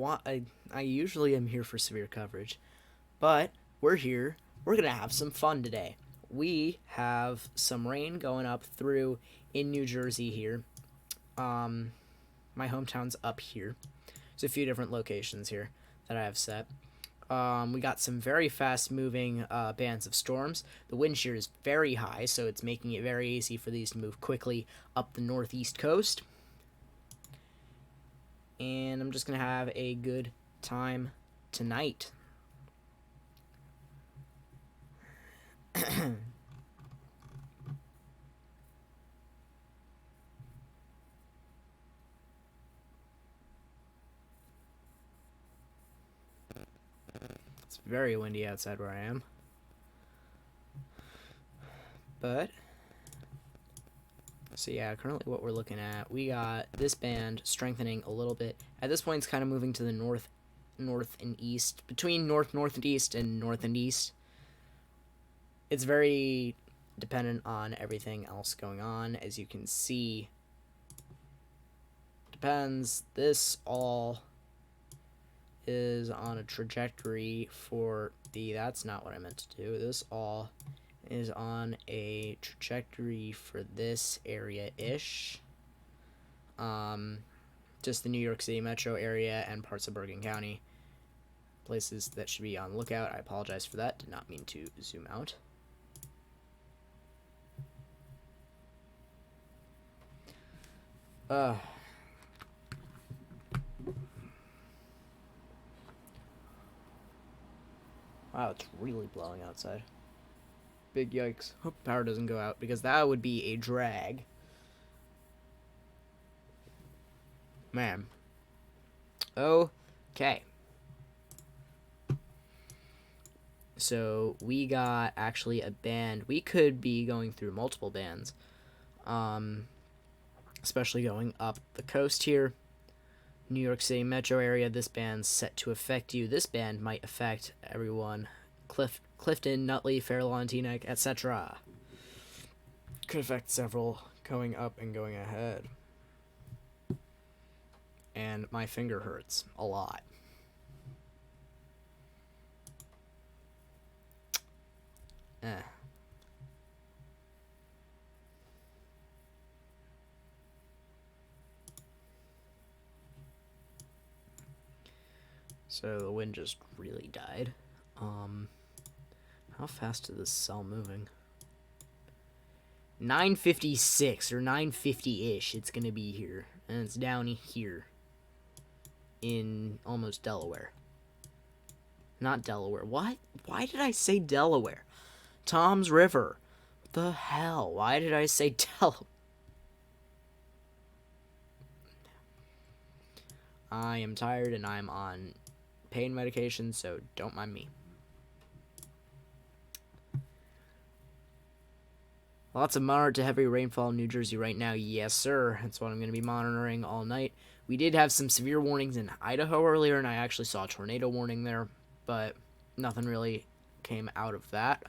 I usually am here for severe coverage, but we're here. We're gonna have some fun today. We have some rain going up through in New Jersey here. Um, my hometown's up here. There's a few different locations here that I have set. We got some very fast moving bands of storms. The wind shear is very high, so it's making it very easy for these to move quickly up the northeast coast. And I'm just going to have a good time tonight. It's very windy outside where I am. But, so yeah, currently what we're looking at, we got this band strengthening a little bit. At this point, it's kind of moving to the north and east. Between north and east and north and east. It's very dependent on everything else going on. As you can see, depends. This all is on a trajectory for the, that's not what I meant to do. This all is on a trajectory for this area-ish. Just the New York City metro area and parts of Bergen County. Places that should be on lookout. I apologize for that. Did not mean to zoom out. Wow, it's really blowing outside. Big yikes. Hope power doesn't go out, because that would be a drag. Man. Okay. So, we got actually a band. We could be going through multiple bands. Especially going up the coast here. New York City metro area, this band's set to affect you. This band might affect everyone. Clifton, Nutley, Fair Lawn, Teaneck, etc. Could affect several going up and going ahead. And my finger hurts a lot. So the wind just really died. How fast is this cell moving? 956 or 950-ish it's gonna be here. And it's down here. In almost Delaware. Not Delaware. What? Why did I say Delaware? Tom's River. What the hell? Why did I say Delaware? I am tired and I'm on pain medication, so don't mind me. Lots of moderate to heavy rainfall in New Jersey right now. Yes, sir. That's what I'm going to be monitoring all night. We did have some severe warnings in Idaho earlier, and I actually saw a tornado warning there, but nothing really came out of that.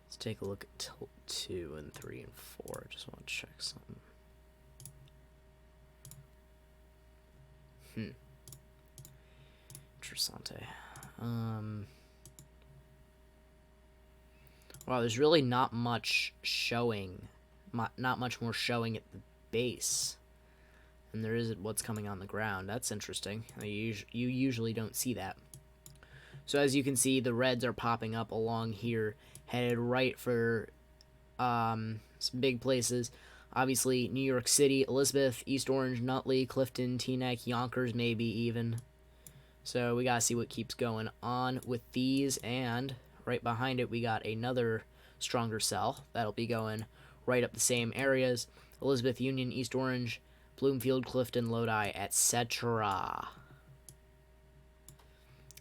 Let's take a look at tilt 2 and 3 and 4. I just want to check something. Interessante. Wow, there's really not much showing. Not much more showing at the base than there is at what's coming on the ground. That's interesting. You usually don't see that. So as you can see, the reds are popping up along here, headed right for some big places. Obviously, New York City, Elizabeth, East Orange, Nutley, Clifton, Teaneck, Yonkers, maybe even. So we gotta see what keeps going on with these, and right behind it we got another stronger cell that'll be going right up the same areas. Elizabeth, Union, East Orange, Bloomfield, Clifton, Lodi, etc.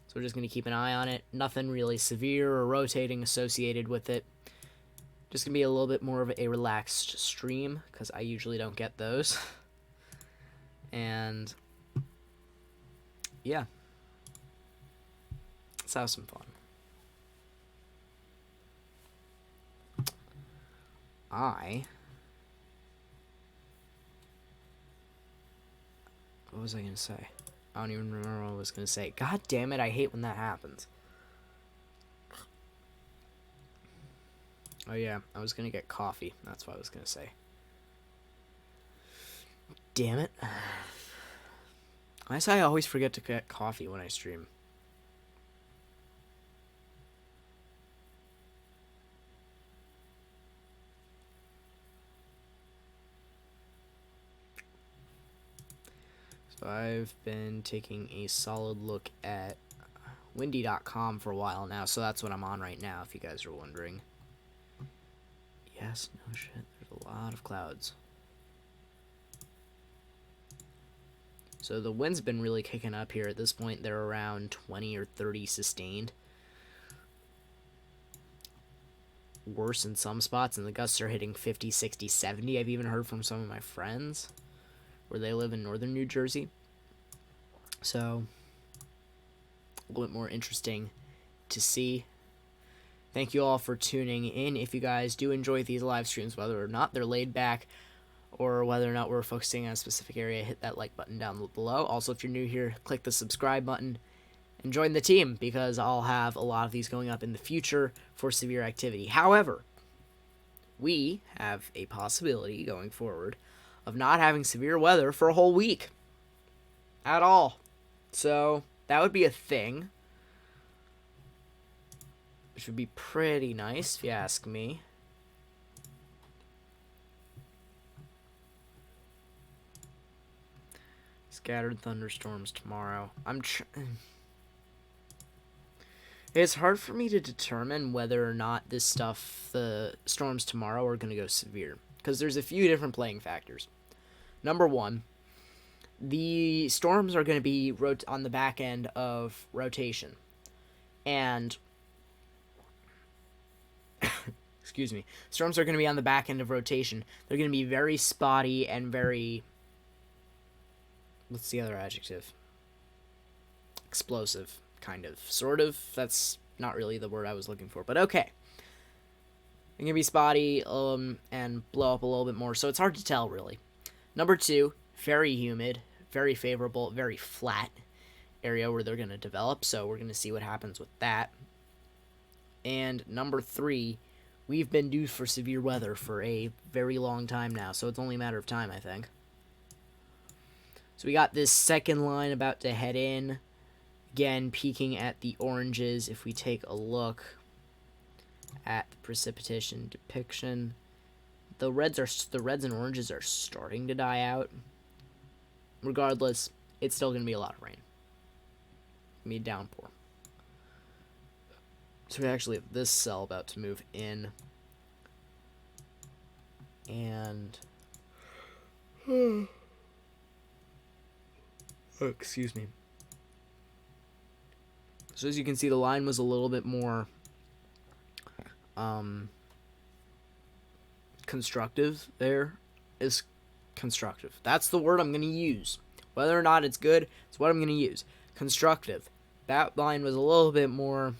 So we're just going to keep an eye on it. Nothing really severe or rotating associated with it. Just going to be a little bit more of a relaxed stream, because I usually don't get those. And yeah. have some fun. What was I gonna say? I don't even remember what I was gonna say. God damn it, I hate when that happens. Oh yeah, I was gonna get coffee. That's what I was gonna say. Damn it. I always forget to get coffee when I stream. So I've been taking a solid look at windy.com for a while now, so that's what I'm on right now, if you guys are wondering. Yes, no shit, there's a lot of clouds. So the wind's been really kicking up here. At this point, they're around 20 or 30 sustained. Worse in some spots, and the gusts are hitting 50, 60, 70. I've even heard from some of my friends where they live in northern New Jersey. So, a little bit more interesting to see. Thank you all for tuning in. If you guys do enjoy these live streams, whether or not they're laid back, or whether or not we're focusing on a specific area, hit that like button down below. Also, if you're new here, click the subscribe button and join the team, because I'll have a lot of these going up in the future for severe activity. However, we have a possibility going forward of not having severe weather for a whole week at all. So that would be a thing, which would be pretty nice if you ask me. Scattered thunderstorms tomorrow. It's hard for me to determine whether or not this stuff, the storms tomorrow, are going to go severe, because there's a few different playing factors. Number one, the storms are going to be on the back end of rotation. And, excuse me, storms are going to be on the back end of rotation. They're going to be very spotty and very, what's the other adjective? Explosive, kind of. Sort of. That's not really the word I was looking for, but okay. They're going to be spotty and blow up a little bit more, so it's hard to tell, really. Number two, very humid, very favorable, very flat area where they're going to develop, so we're going to see what happens with that. And number three, we've been due for severe weather for a very long time now, so it's only a matter of time, I think. So we got this second line about to head in. Again, peaking at the oranges. If we take a look at the precipitation depiction, the reds and oranges are starting to die out. Regardless, it's still going to be a lot of rain. It's going to be a downpour. So we actually have this cell about to move in. And oh, excuse me. So as you can see, the line was a little bit more constructive. There is constructive. That's the word I'm going to use. Whether or not it's good, it's what I'm going to use. Constructive. That line was a little bit more,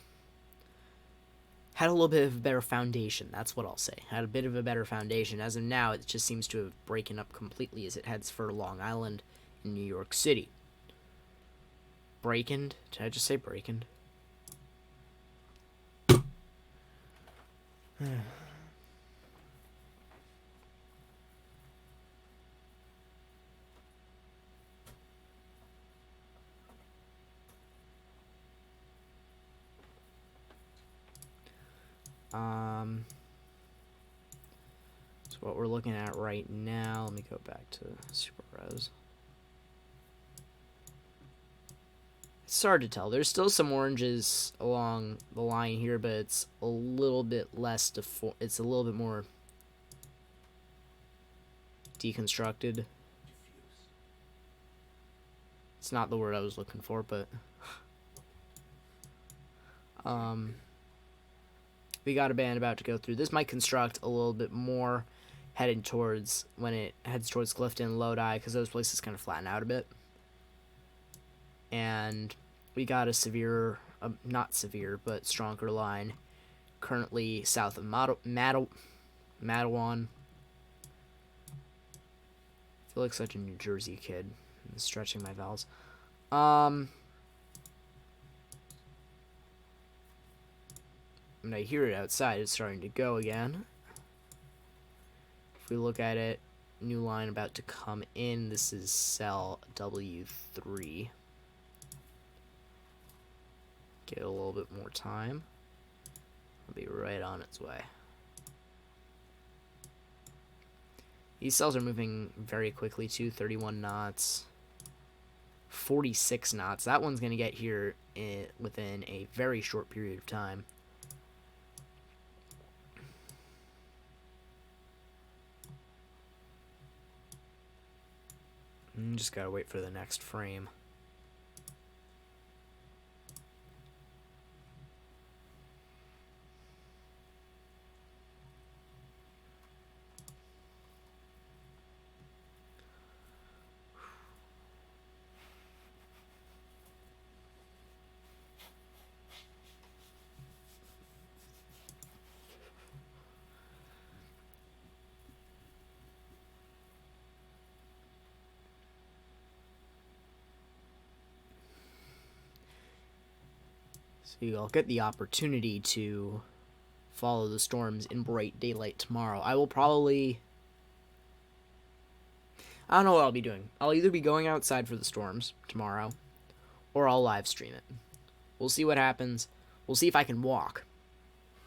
had a little bit of a better foundation. That's what I'll say. Had a bit of a better foundation. As of now, it just seems to have broken up completely as it heads for Long Island in New York City. Breakened? Did I just say breakened? So what we're looking at right now, let me go back to Super Res. It's hard to tell. There's still some oranges along the line here, but it's a little bit less it's a little bit more deconstructed. It's not the word I was looking for, but we got a band about to go through. This might construct a little bit more heading towards, when it heads towards Clifton, Lodi, because those places kind of flatten out a bit. And we got a not severe, but stronger line currently south of Madawan. I feel like such a New Jersey kid. I'm stretching my vowels. And I hear it outside. It's starting to go again. If we look at it, new line about to come in. This is cell W3. Get a little bit more time. It'll be right on its way. These cells are moving very quickly too. 31 knots. 46 knots. That one's going to get here within a very short period of time. Just gotta wait for the next frame. So you'll get the opportunity to follow the storms in bright daylight tomorrow. I will probably... I don't know what I'll be doing. I'll either be going outside for the storms tomorrow, or I'll live stream it. We'll see what happens. We'll see if I can walk.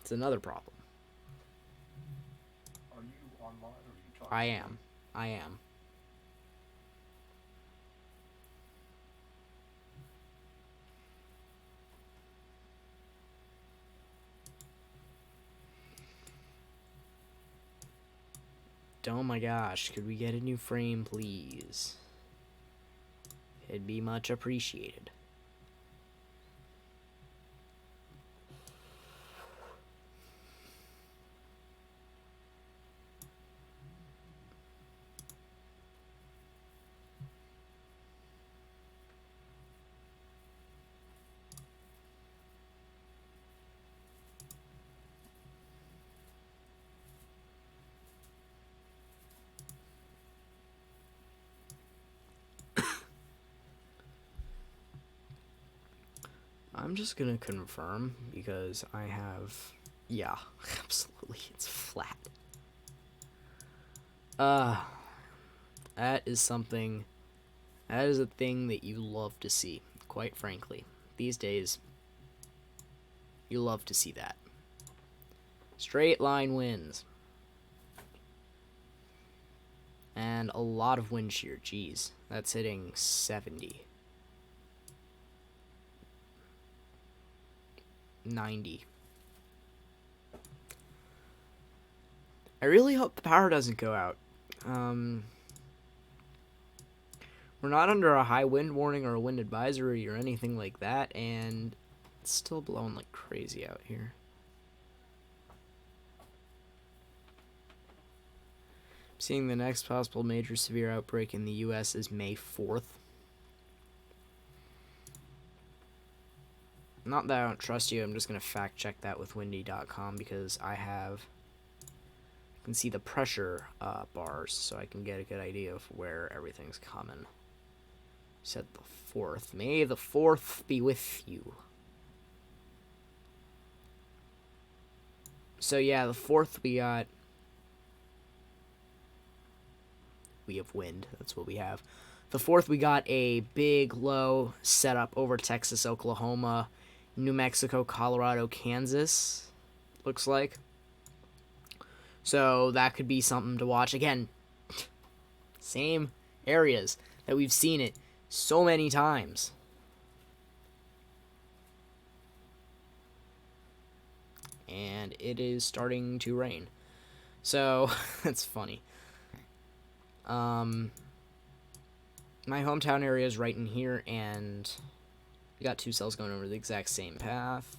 It's another problem. Are you online or are you talking? I am. Oh my gosh, could we get a new frame, please? It'd be much appreciated. I'm just gonna confirm because I have... Yeah, absolutely, it's flat. That is something... That is a thing that you love to see, quite frankly. These days, you love to see that. Straight line winds. And a lot of wind shear, geez. That's hitting 70. 90. I really hope the power doesn't go out. We're not under a high wind warning or a wind advisory or anything like that, and it's still blowing like crazy out here. I'm seeing the next possible major severe outbreak in the US is May 4th. Not that I don't trust you, I'm just going to fact check that with windy.com because I can see the pressure bars, so I can get a good idea of where everything's coming. Said the 4th. May the 4th be with you. So yeah, the 4th we have wind. That's what we have. The 4th we got a big low set up over Texas, Oklahoma, New Mexico, Colorado, Kansas, looks like. So that could be something to watch. Again, same areas that we've seen it so many times. And it is starting to rain. So, that's funny. My hometown area is right in here, and we got two cells going over the exact same path.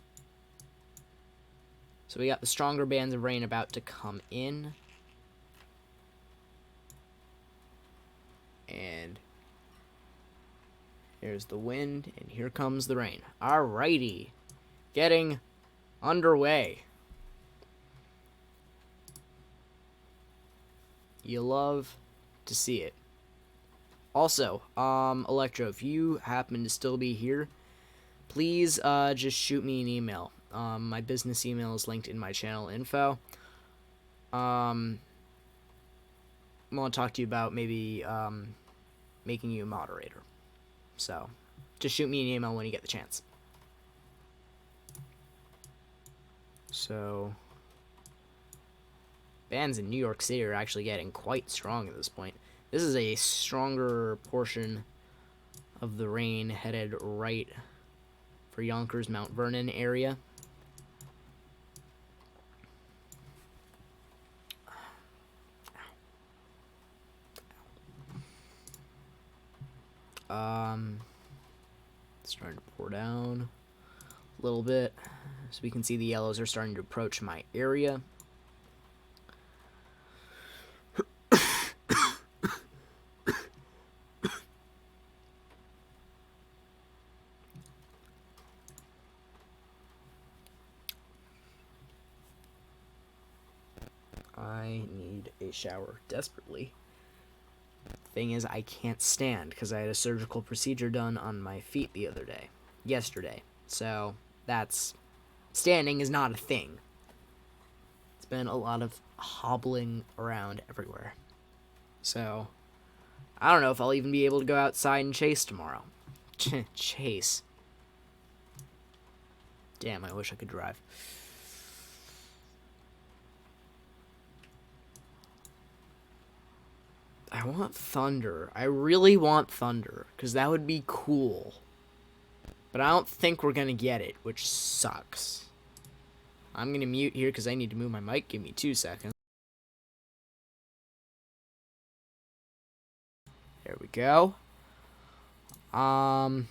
So we got the stronger bands of rain about to come in. And here's the wind, and here comes the rain. Alrighty. getting underway. You love to see it. Also, Electro, if you happen to still be here, please just shoot me an email. My business email is linked in my channel info. I want to talk to you about maybe making you a moderator. So, just shoot me an email when you get the chance. So, bands in New York City are actually getting quite strong at this point. This is a stronger portion of the rain headed right for Yonkers, Mount Vernon area. It's starting to pour down a little bit. So we can see the yellows are starting to approach my area. I need a shower desperately. Thing is, I can't stand because I had a surgical procedure done on my feet the other day. Yesterday. So, that's... standing is not a thing. It's been a lot of hobbling around everywhere. So, I don't know if I'll even be able to go outside and chase tomorrow. Chase. Damn, I wish I could drive. I want thunder. I really want thunder, because that would be cool. But I don't think we're going to get it, which sucks. I'm going to mute here because I need to move my mic. Give me 2 seconds. There we go. Yeah,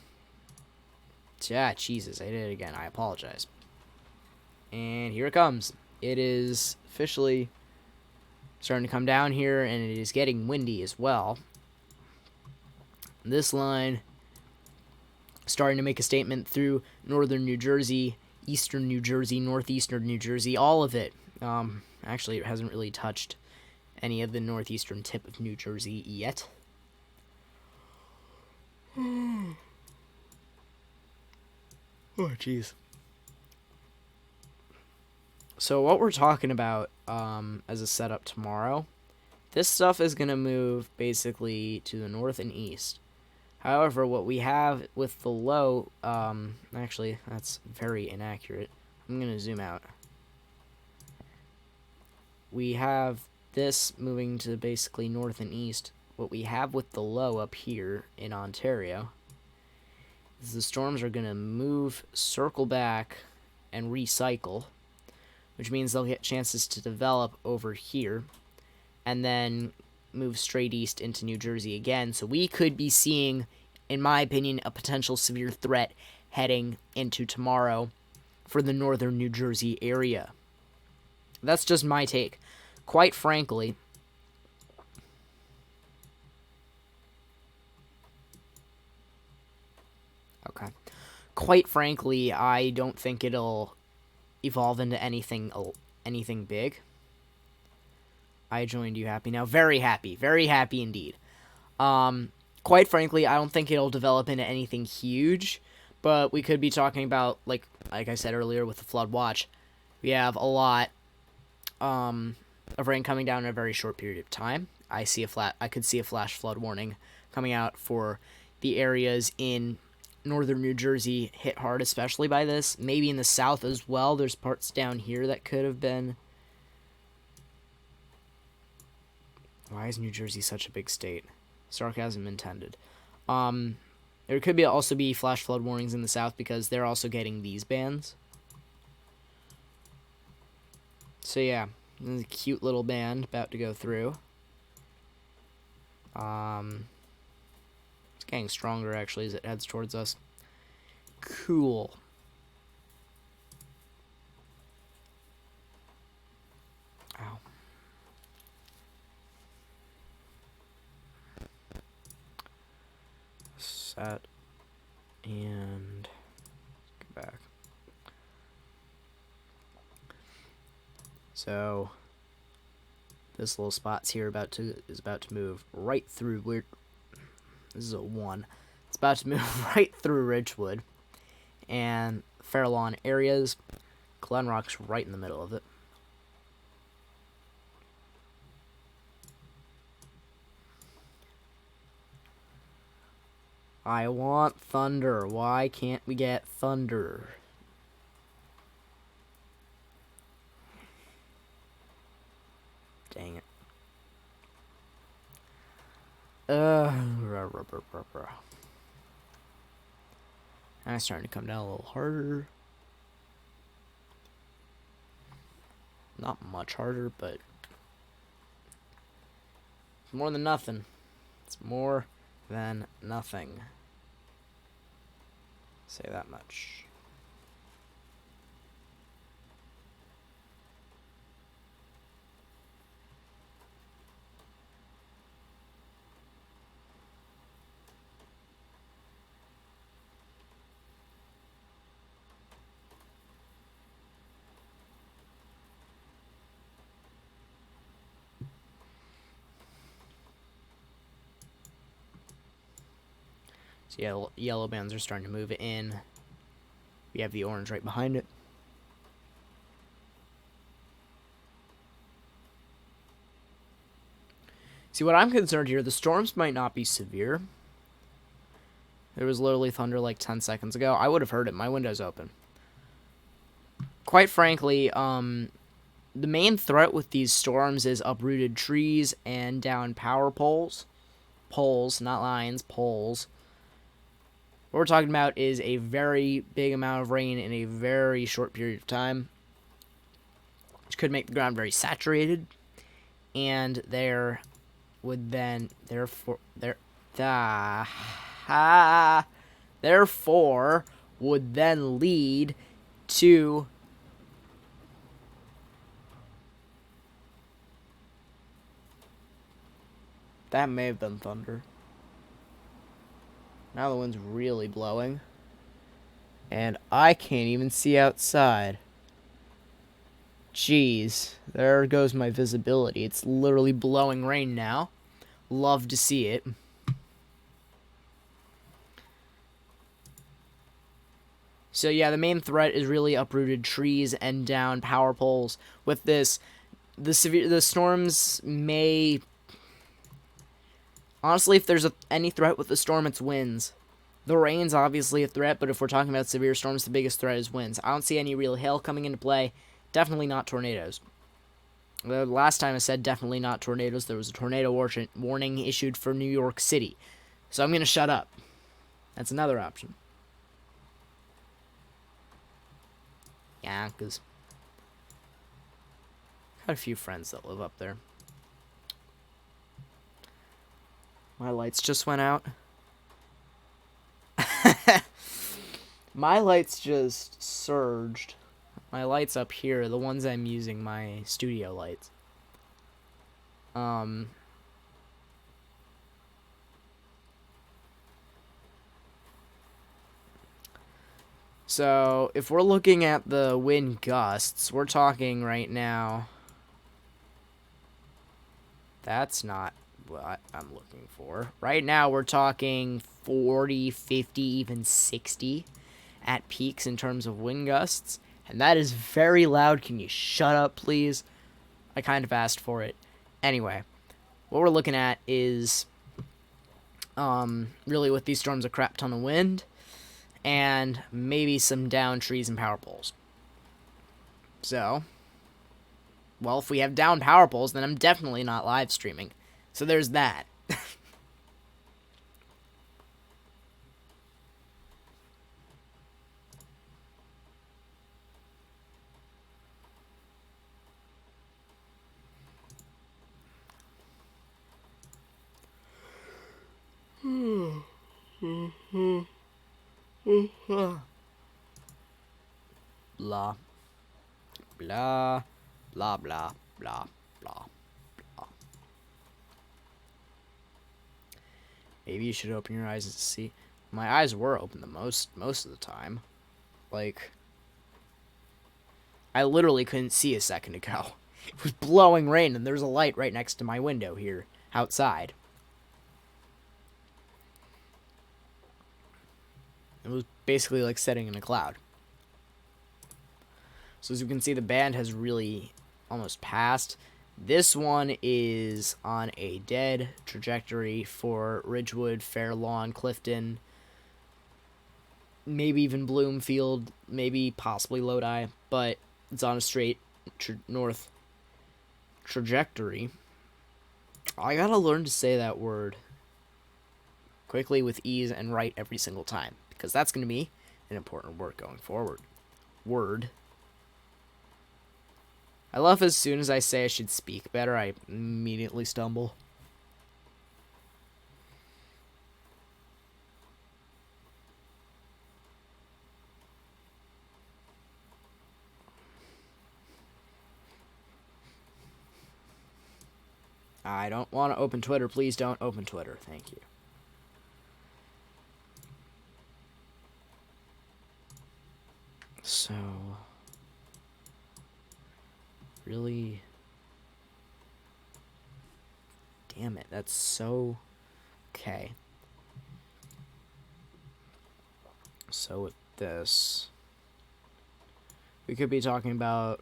Jesus, I did it again. I apologize. And here it comes. It is officially starting to come down here, and it is getting windy as well. This line starting to make a statement through northern New Jersey, eastern New Jersey, northeastern New Jersey, all of it. Actually, it hasn't really touched any of the northeastern tip of New Jersey yet. Oh, jeez. So what we're talking about as a setup tomorrow, this stuff is going to move basically to the north and east. However, what we have with the low, actually, that's very inaccurate. I'm going to zoom out. We have this moving to basically north and east. What we have with the low up here in Ontario is the storms are going to move, circle back, and recycle, which means they'll get chances to develop over here, and then move straight east into New Jersey again. So we could be seeing, in my opinion, a potential severe threat heading into tomorrow for the northern New Jersey area. That's just my take. Quite frankly, I don't think it'll evolve into anything big. I joined you happy now. Very happy indeed. Quite frankly, I don't think it'll develop into anything huge, but we could be talking about, like I said earlier with the flood watch, we have a lot of rain coming down in a very short period of time. I could see a flash flood warning coming out for the areas in northern New Jersey hit hard, especially by this. Maybe in the south as well. There's parts down here that could have been. Why is New Jersey such a big state? Sarcasm intended. There could also be flash flood warnings in the south because they're also getting these bands. So yeah, this is a cute little band about to go through. It's getting stronger actually as it heads towards us. Cool. Ow. Set and go back. So this little spot's here is about to move right through. This is a 1. It's about to move right through Ridgewood and Fairlawn areas. Glenrock's right in the middle of it. I want thunder. Why can't we get thunder? Dang it. Now it's starting to come down a little harder. Not much harder, but it's more than nothing. It's more than nothing. Say that much. So yellow bands are starting to move in. We have the orange right behind it. See, what I'm concerned here, the storms might not be severe. There was literally thunder like 10 seconds ago. I would have heard it. My window's open. Quite frankly, the main threat with these storms is uprooted trees and down power poles. Poles, not lines, poles. What we're talking about is a very big amount of rain in a very short period of time, which could make the ground very saturated, and there would then therefore would then lead to that may have been thunder. Now the wind's really blowing. And I can't even see outside. Jeez, there goes my visibility. It's literally blowing rain now. Love to see it. So yeah, the main threat is really uprooted trees and down power poles. With this, the storms may... Honestly, if there's any threat with the storm, it's winds. The rain's obviously a threat, but if we're talking about severe storms, the biggest threat is winds. I don't see any real hail coming into play. Definitely not tornadoes. The last time I said definitely not tornadoes, there was a tornado warning issued for New York City. So I'm going to shut up. That's another option. Yeah, because I got a few friends that live up there. My lights just went out. My lights just surged. My lights up here, the ones I'm using, my studio lights. So, if we're looking at the wind gusts, we're talking right now... That's not what I'm looking for. Right now, we're talking 40, 50, even 60 at peaks in terms of wind gusts. And that is very loud. Can you shut up, please? I kind of asked for it. Anyway, what we're looking at is really with these storms a crap ton of wind and maybe some down trees and power poles. So, well, if we have down power poles, then I'm definitely not live streaming. So there's that. Blah. Blah. Blah, blah, blah, blah, blah. Maybe you should open your eyes and see. My eyes were open the most of the time. Like, I literally couldn't see a second ago. It was blowing rain, and there's a light right next to my window here outside. It was basically like sitting in a cloud. So as you can see, the band has really almost passed. This one is on a dead trajectory for Ridgewood, Fairlawn, Clifton, maybe even Bloomfield, maybe possibly Lodi, but it's on a straight north trajectory. I gotta learn to say that word quickly with ease and right every single time, because that's going to be an important word going forward. Word. I love as soon as I say I should speak better, I immediately stumble. I don't want to open Twitter. Please don't open Twitter. Thank you. So, really, damn it, that's so, okay. So with this, we could be talking about,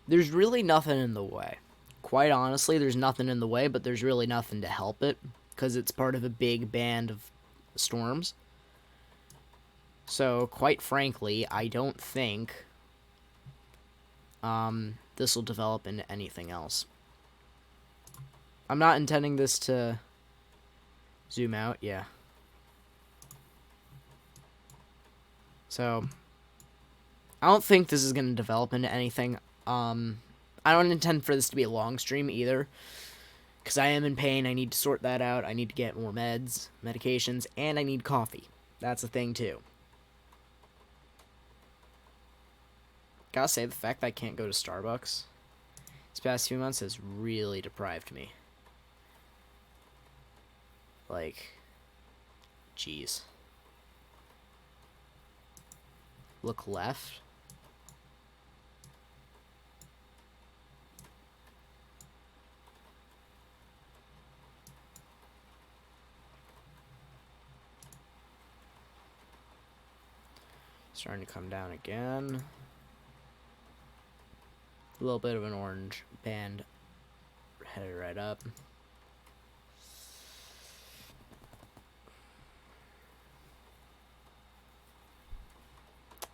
there's really nothing in the way. Quite honestly, there's nothing in the way, but there's really nothing to help it, because it's part of a big band of storms. So, quite frankly, I don't think this will develop into anything else. I'm not intending this to zoom out, yeah. So, I don't think this is going to develop into anything. I don't intend for this to be a long stream either, because I am in pain. I need to sort that out. I need to get more medications, and I need coffee. That's a thing, too. Gotta say, the fact that I can't go to Starbucks these past few months has really deprived me. Like, jeez. Look left. Starting to come down again. A little bit of an orange band headed right up.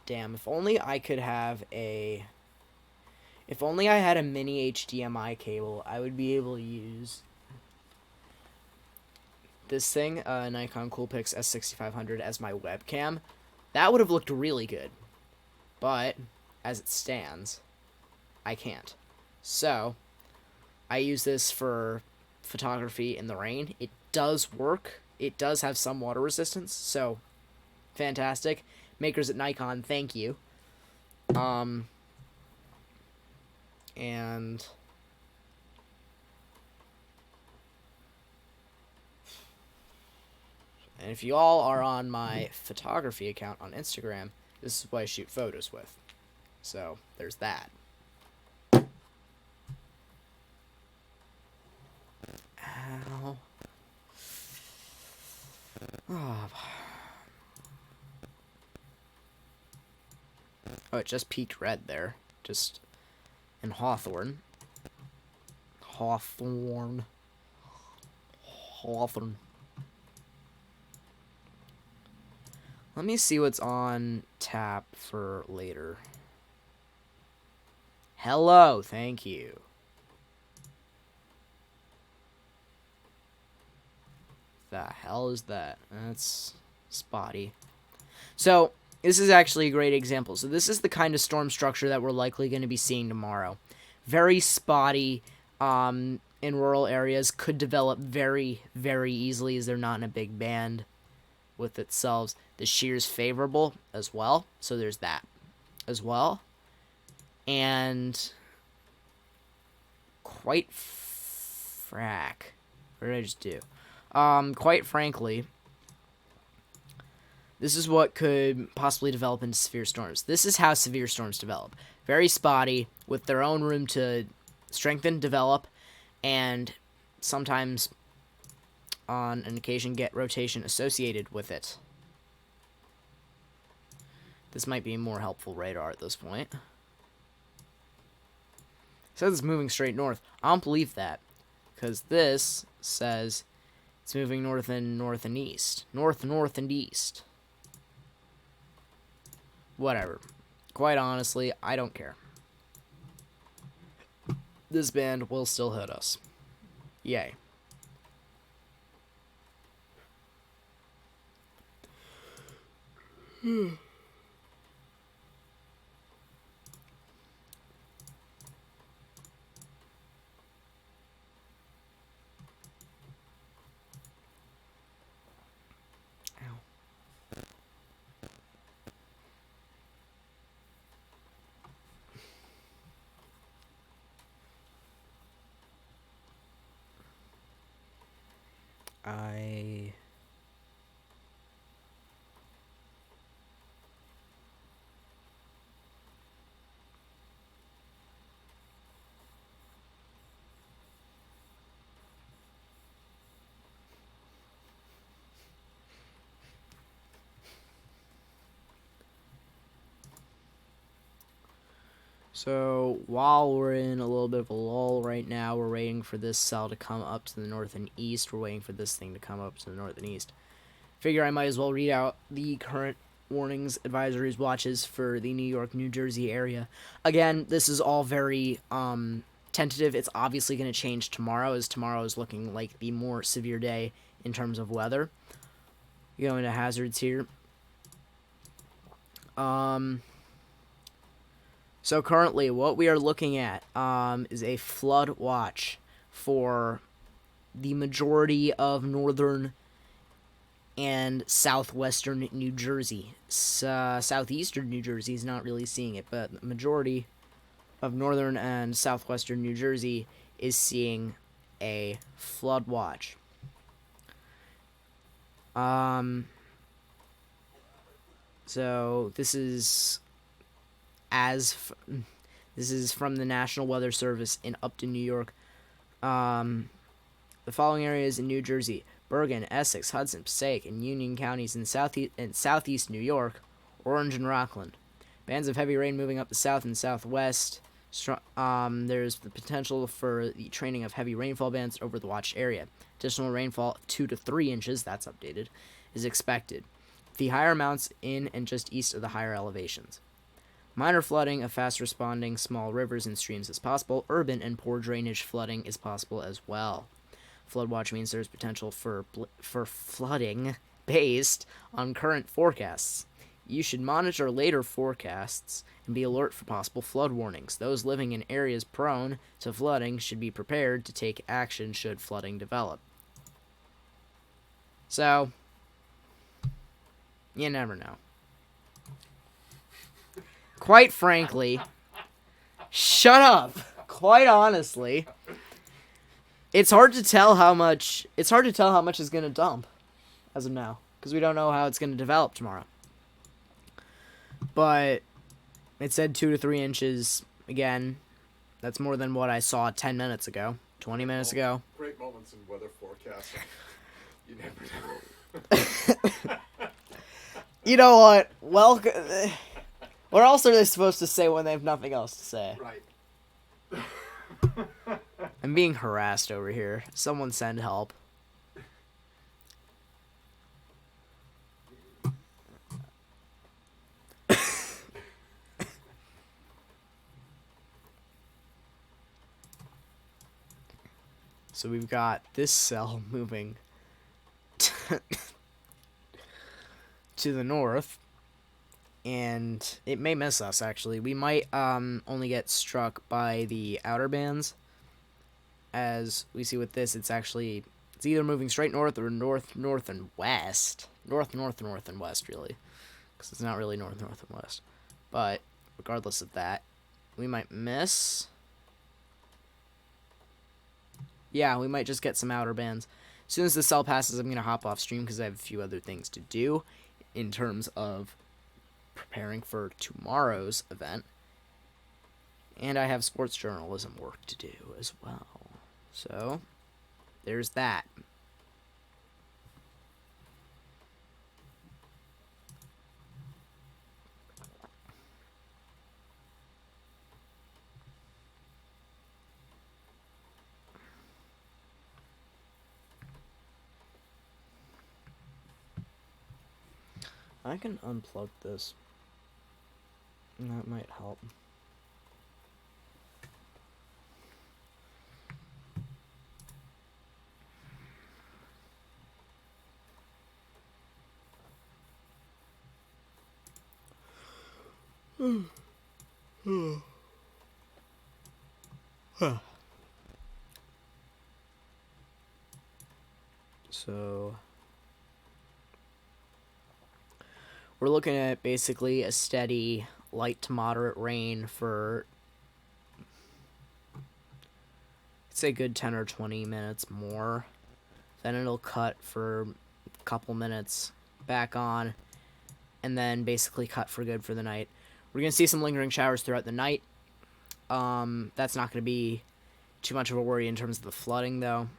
Damn, if only I could have a... If only I had a mini HDMI cable, I would be able to use this thing, Nikon Coolpix S6500, as my webcam. That would have looked really good. But, as it stands, I can't. So, I use this for photography in the rain. It does work. It does have some water resistance, so fantastic. Makers at Nikon, thank you. And if you all are on my photography account on Instagram, this is what I shoot photos with. So, there's that. Ow. Oh. Oh, it just peaked red there. Just in Hawthorne. Hawthorne. Let me see what's on tap for later. Hello, thank you. The hell is that? That's spotty. So, this is actually a great example. So this is the kind of storm structure that we're likely going to be seeing tomorrow. Very spotty in rural areas. Could develop very, very easily as they're not in a big band with itself. The shear's favorable as well. So there's that as well. And quite frack. What did I just do? Quite frankly, This is what could possibly develop into severe storms. This is how severe storms develop. Very spotty, with their own room to strengthen, develop, and sometimes, on an occasion, get rotation associated with it. This might be a more helpful radar at this point. It says it's moving straight north. I don't believe that, because this says it's moving north and east. North, and east. Whatever. Quite honestly, I don't care. This band will still hit us. Yay. I... So, while we're in a little bit of a lull right now, we're waiting for this cell to come up to the north and east. We're waiting for this thing to come up to the north and east. Figure I might as well read out the current warnings, advisories, watches for the New York, New Jersey area. Again, this is all very tentative. It's obviously going to change tomorrow, as tomorrow is looking like the more severe day in terms of weather. Going to hazards here. So currently, what we are looking at is a flood watch for the majority of northern and southwestern New Jersey. Southeastern New Jersey is not really seeing it, but the majority of northern and southwestern New Jersey is seeing a flood watch. So this is this is from the National Weather Service in Upton, New York. The following areas in New Jersey: Bergen, Essex, Hudson, Passaic, and Union counties in southeast New York, Orange and Rockland. Bands of heavy rain moving up the south and southwest. There's the potential for the training of heavy rainfall bands over the watched area. Additional rainfall of 2 to 3 inches, that's updated, is expected. The higher amounts in and just east of the higher elevations. Minor flooding of fast-responding small rivers and streams is possible. Urban and poor drainage flooding is possible as well. Flood watch means there's potential for flooding based on current forecasts. You should monitor later forecasts and be alert for possible flood warnings. Those living in areas prone to flooding should be prepared to take action should flooding develop. So, you never know. Quite frankly, shut up. Quite honestly, it's hard to tell how much is going to dump as of now, because we don't know how it's going to develop tomorrow. But it said 2 to 3 inches. Again, that's more than what I saw 10 minutes ago, 20 minutes ago. Great moments in weather forecasting. You never know. You know what? Welcome. What else are they supposed to say when they have nothing else to say? Right. I'm being harassed over here. Someone send help. So we've got this cell moving to the north. And it may miss us, actually. We might only get struck by the outer bands. As we see with this, it's either moving straight north or north, and west. North, and west, really. Because it's not really north, and west. But regardless of that, we might miss. Yeah, we might just get some outer bands. As soon as the cell passes, I'm going to hop off stream because I have a few other things to do in terms of preparing for tomorrow's event. And I have sports journalism work to do as well. So, there's that. I can unplug this. That might help. So we're looking at basically a steady light to moderate rain for, say, a good 10 or 20 minutes more. Then it'll cut for a couple minutes, back on, and then basically cut for good for the night. We're going to see some lingering showers throughout the night. That's not going to be too much of a worry in terms of the flooding, though.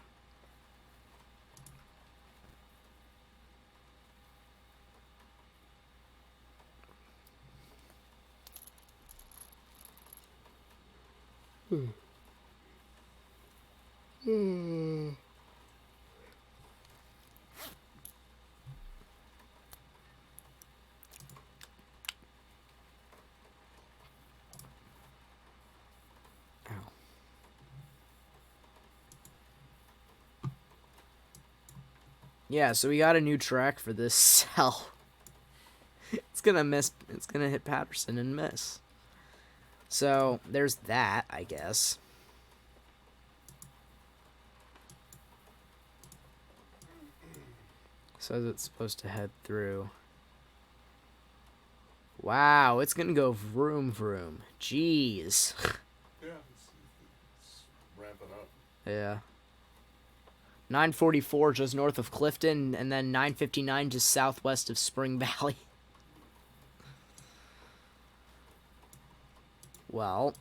Yeah, so we got a new track for this cell. It's gonna miss. It's gonna hit Patterson and miss. So there's that, I guess. So it's supposed to head through. Wow, it's gonna go vroom vroom. Jeez. Yeah, it's ramping up. Yeah. 944 just north of Clifton, and then 959 just southwest of Spring Valley. Well,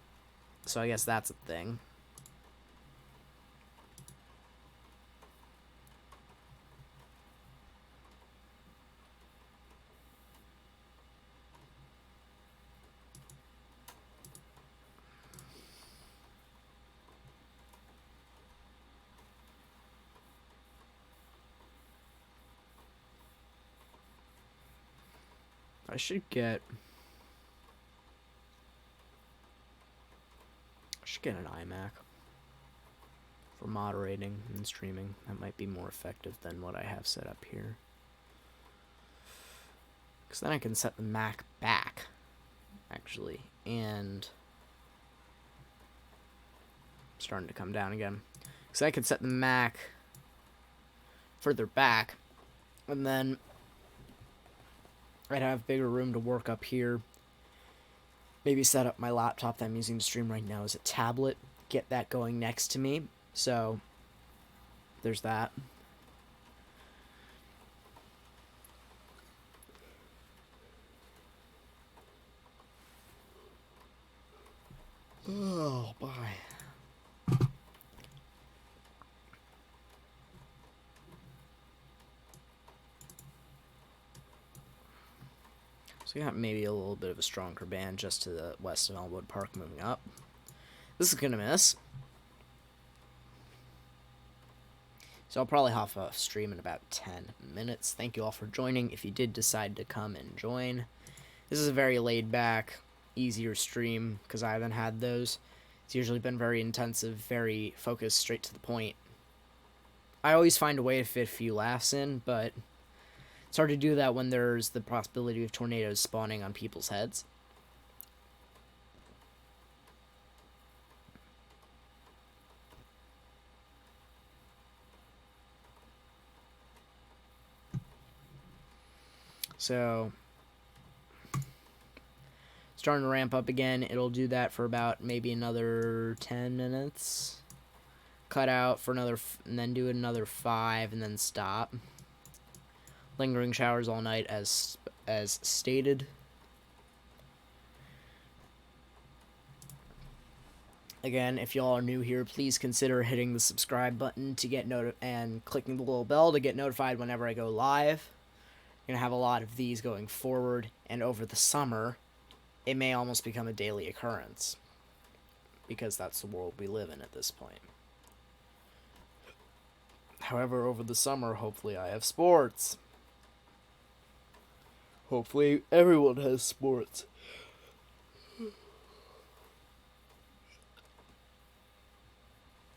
so I guess that's a thing. I should get an iMac for moderating and streaming. That might be more effective than what I have set up here. Because then I can set the Mac back, actually, and starting to come down again. Because I could set the Mac further back, and then I'd have bigger room to work up here. Maybe set up my laptop that I'm using to stream right now as a tablet. Get that going next to me. So, there's that. Oh, bye. So we got maybe a little bit of a stronger band just to the west of Elmwood Park moving up. This is gonna miss. So I'll probably hop off stream in about 10 minutes. Thank you all for joining. If you did decide to come and join, this is a very laid back, easier stream because I haven't had those. It's usually been very intensive, very focused, straight to the point. I always find a way to fit a few laughs in, but it's hard to do that when there's the possibility of tornadoes spawning on people's heads. So, starting to ramp up again. It'll do that for about maybe another 10 minutes. Cut out for another, and then do another 5, and then stop. Lingering showers all night as stated. Again, if y'all are new here, please consider hitting the subscribe button to get and clicking the little bell to get notified whenever I go live. I'm going to have a lot of these going forward, and over the summer, it may almost become a daily occurrence, because that's the world we live in at this point. However, over the summer, hopefully I have sports. Hopefully everyone has sports.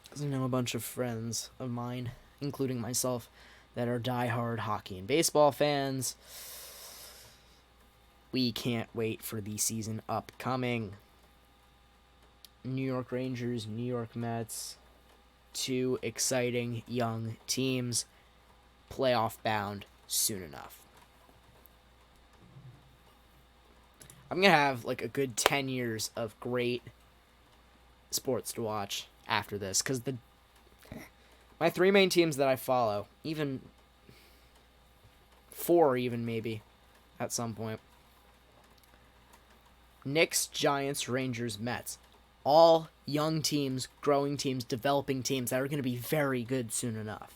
Because I know a bunch of friends of mine, including myself, that are diehard hockey and baseball fans. We can't wait for the season upcoming. New York Rangers, New York Mets, two exciting young teams, playoff bound soon enough. I'm going to have like a good 10 years of great sports to watch after this, because my three main teams that I follow, even four even maybe at some point, Knicks, Giants, Rangers, Mets, all young teams, growing teams, developing teams that are going to be very good soon enough.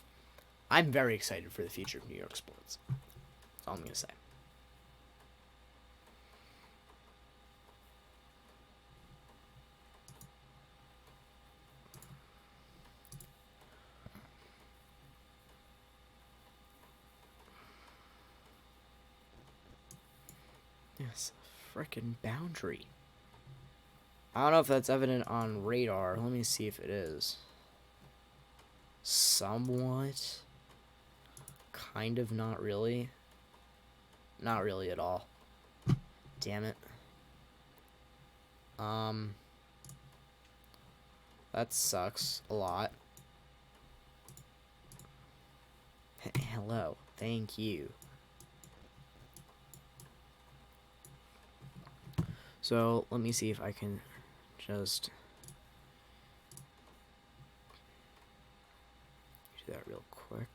I'm very excited for the future of New York sports. That's all I'm going to say. Yes, frickin' boundary. I don't know if that's evident on radar. Let me see if it is. Somewhat. Kind of, not really. Not really at all. Damn it. That sucks a lot. Hello. Thank you. So, let me see if I can just do that real quick.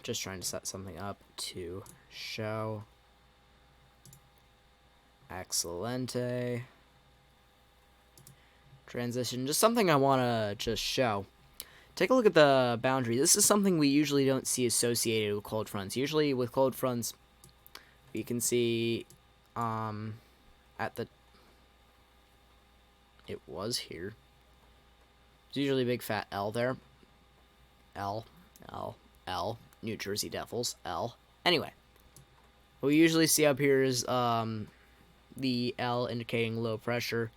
Just trying to set something up to show. Excelente. Transition. Just something I want to just show. Take a look at the boundary. This is something we usually don't see associated with cold fronts. Usually with cold fronts, you can see at the... It was here. There's usually a big fat L there. L. New Jersey Devils. L. Anyway. What we usually see up here is the L indicating low pressure.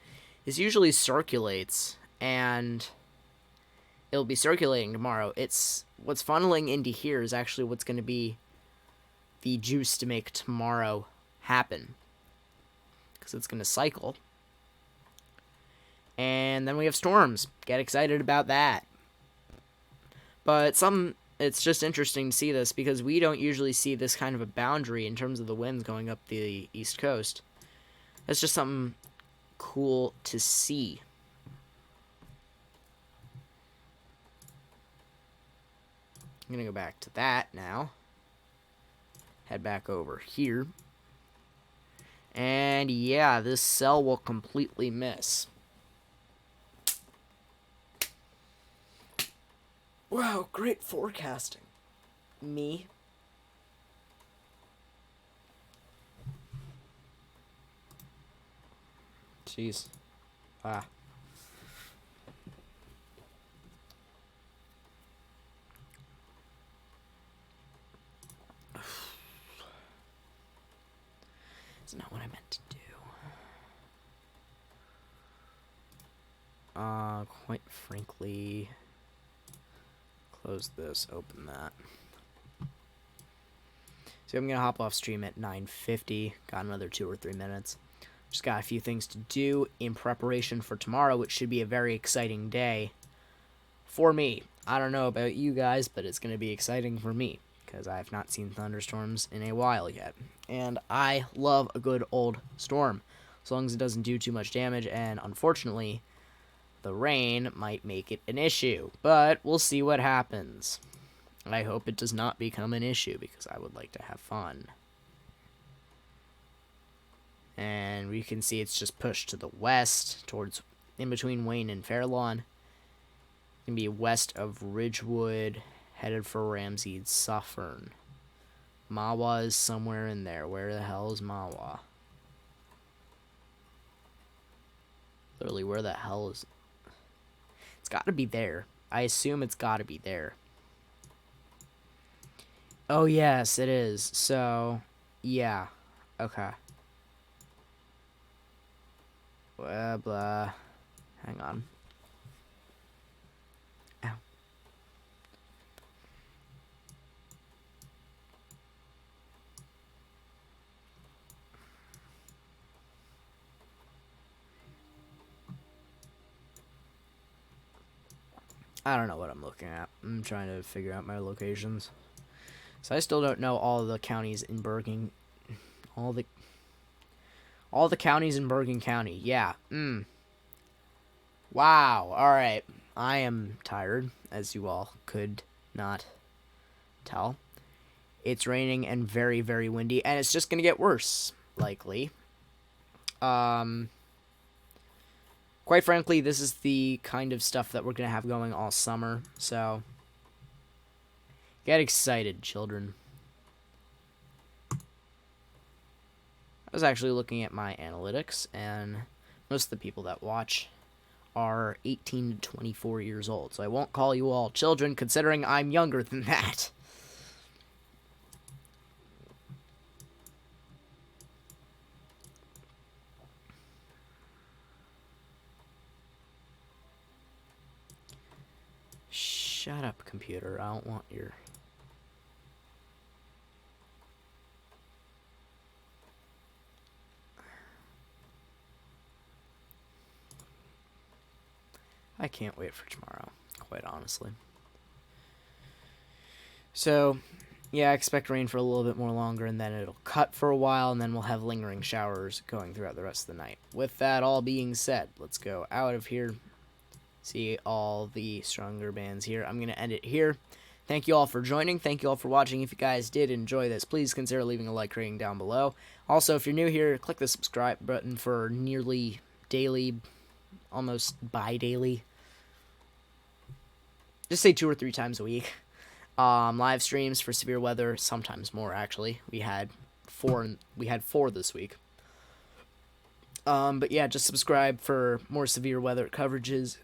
This usually circulates, and it'll be circulating tomorrow. It's what's funneling into here is actually what's going to be the juice to make tomorrow happen, because it's going to cycle. And then we have storms. Get excited about that. But it's just interesting to see this, because we don't usually see this kind of a boundary in terms of the winds going up the East Coast. That's just something cool to see. I'm going to go back to that now. Head back over here. And yeah, this cell will completely miss. Wow, great forecasting. Me. Jeez. Ah. It's not what I meant to do. Quite frankly... Close this, open that. So I'm going to hop off stream at 9:50. Got another 2 or 3 minutes. Just got a few things to do in preparation for tomorrow, which should be a very exciting day for me. I don't know about you guys, but it's going to be exciting for me because I have not seen thunderstorms in a while yet. And I love a good old storm, as long as it doesn't do too much damage, and unfortunately, the rain might make it an issue, but we'll see what happens. I hope it does not become an issue because I would like to have fun. And we can see it's just pushed to the west, towards in between Wayne and Fairlawn. It's going to be west of Ridgewood, headed for Ramsey Suffern. Mawa is somewhere in there. Where the hell is Mawa? Literally, where the hell is... It's got to be there. I assume it's got to be there. Oh, yes, it is. So, yeah. Okay. Blah, blah. Hang on. Ow. I don't know what I'm looking at. I'm trying to figure out my locations. So I still don't know all the counties in Bergen. All the counties in Bergen County. Yeah. Wow. Alright. I am tired, as you all could not tell. It's raining and very, very windy, and it's just going to get worse, likely. Quite frankly, this is the kind of stuff that we're going to have going all summer, so get excited, children. I was actually looking at my analytics, and most of the people that watch are 18 to 24 years old, so I won't call you all children, considering I'm younger than that. Shut up, computer. I don't want your... I can't wait for tomorrow, quite honestly. So, yeah, I expect rain for a little bit more longer, and then it'll cut for a while, and then we'll have lingering showers going throughout the rest of the night. With that all being said, let's go out of here. See all the stronger bands here. I'm going to end it here. Thank you all for joining. Thank you all for watching. If you guys did enjoy this, please consider leaving a like rating down below. Also, if you're new here, click the subscribe button for nearly daily, almost bi-daily, just say 2 or 3 times a week, live streams for severe weather, sometimes more actually. We had 4 this week. But yeah, just subscribe for more severe weather coverage.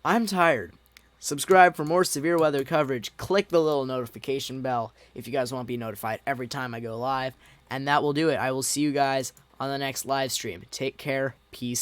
I'm tired. Subscribe for more severe weather coverage. Click the little notification bell if you guys want to be notified every time I go live. And that will do it. I will see you guys on the next live stream. Take care. Peace.